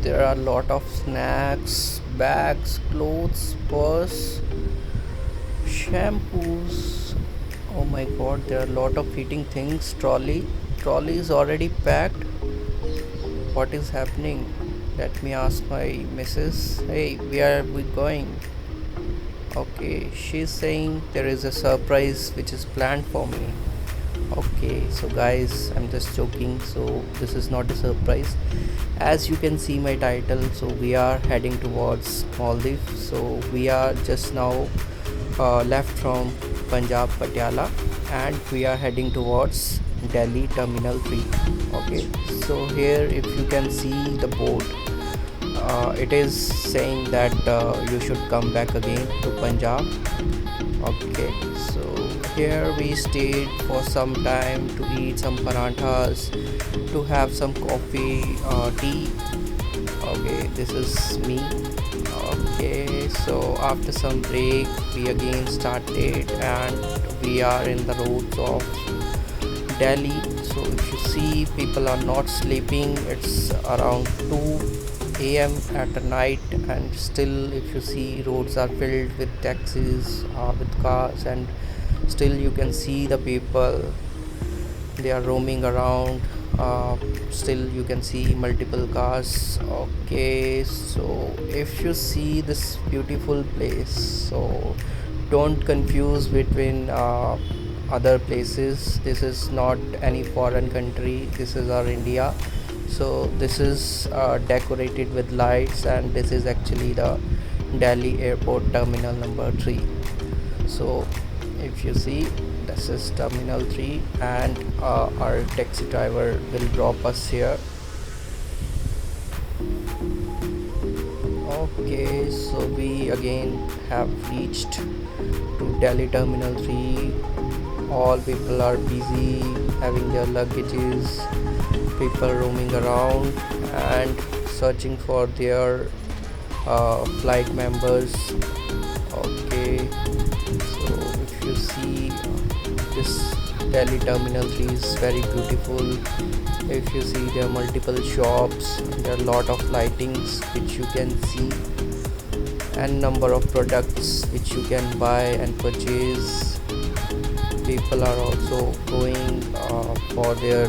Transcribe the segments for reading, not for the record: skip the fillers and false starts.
There are a lot of snacks, bags, clothes, purse, shampoos. Oh my god, there are a lot of eating things. Trolley is already packed. What is happening? Let me ask my missus. Hey, where are we going? Okay, she's saying there is a surprise which is planned for me. Okay, so guys, I'm just joking. So this is not a surprise. As you can see my title, so we are heading towards Maldives. So we are just now left from Punjab Patiala, and we are heading towards Delhi Terminal 3. Okay, so here if you can see the board, it is saying that you should come back again to Punjab. Okay, so here we stayed for some time to eat some paranthas, to have some coffee, tea. Okay, this is me. Okay, so after some break we again started, and we are in the roads of Delhi. So if you see, people are not sleeping. It's around 2 a.m. at night, and still if you see, roads are filled with taxis, with cars, and still you can see the people, they are roaming around. Still you can see multiple cars. Okay, so if you see this beautiful place, so don't confuse between other places. This is not any foreign country, this is our India. So this is decorated with lights, and this is actually the Delhi airport terminal number 3. So if you see, this is terminal 3, and our taxi driver will drop us here. Okay, so we again have reached to Delhi terminal 3. All people are busy having their luggages, people roaming around and searching for their flight members. Okay, so if you see, this Delhi terminal 3 is very beautiful. If you see, there are multiple shops, there are a lot of lightings which you can see, and number of products which you can buy and purchase. People are also going for their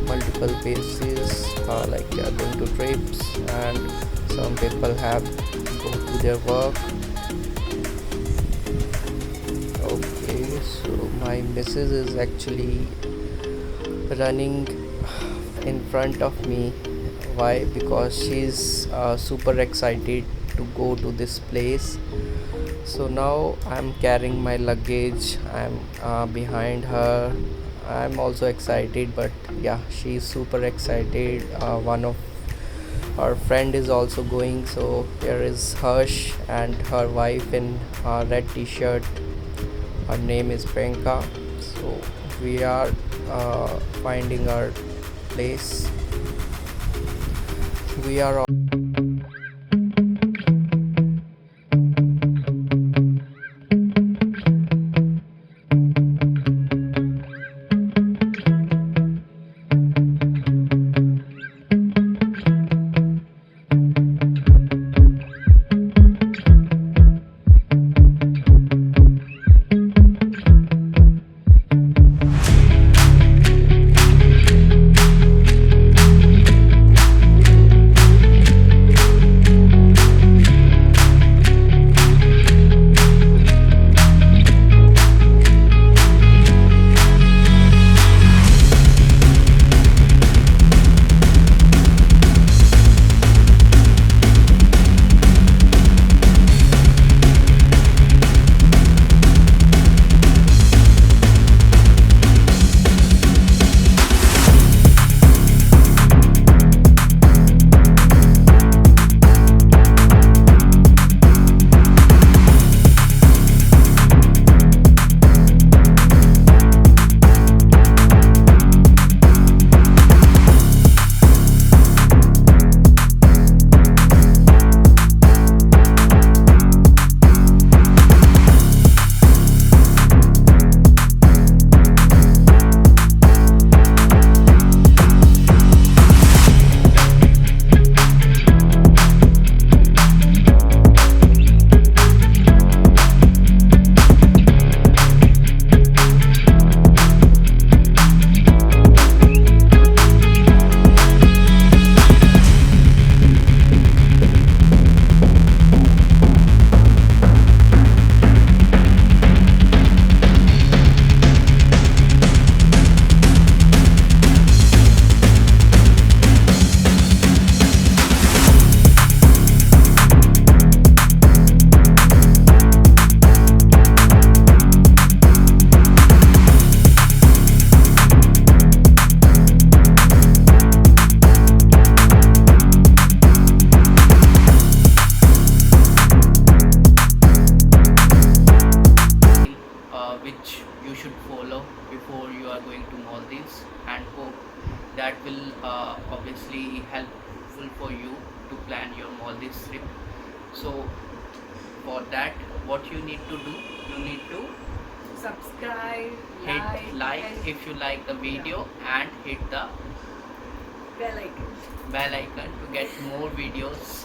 multiple places, like they are going to trips, and some people have go to their work. Okay, so my missus is actually running in front of me. Why? Because she's super excited to go to this place. So now I'm carrying my luggage, I'm behind her. I'm also excited, but yeah, she's super excited. One of her friend is also going. So here is Harsh and her wife in red t-shirt. Her name is Priyanka. So we are finding our place. We are obviously helpful for you to plan your Maldives trip. So for that, what you need to do, you need to Subscribe, hit like and if you like the video, and hit the bell icon. bell icon to get more videos.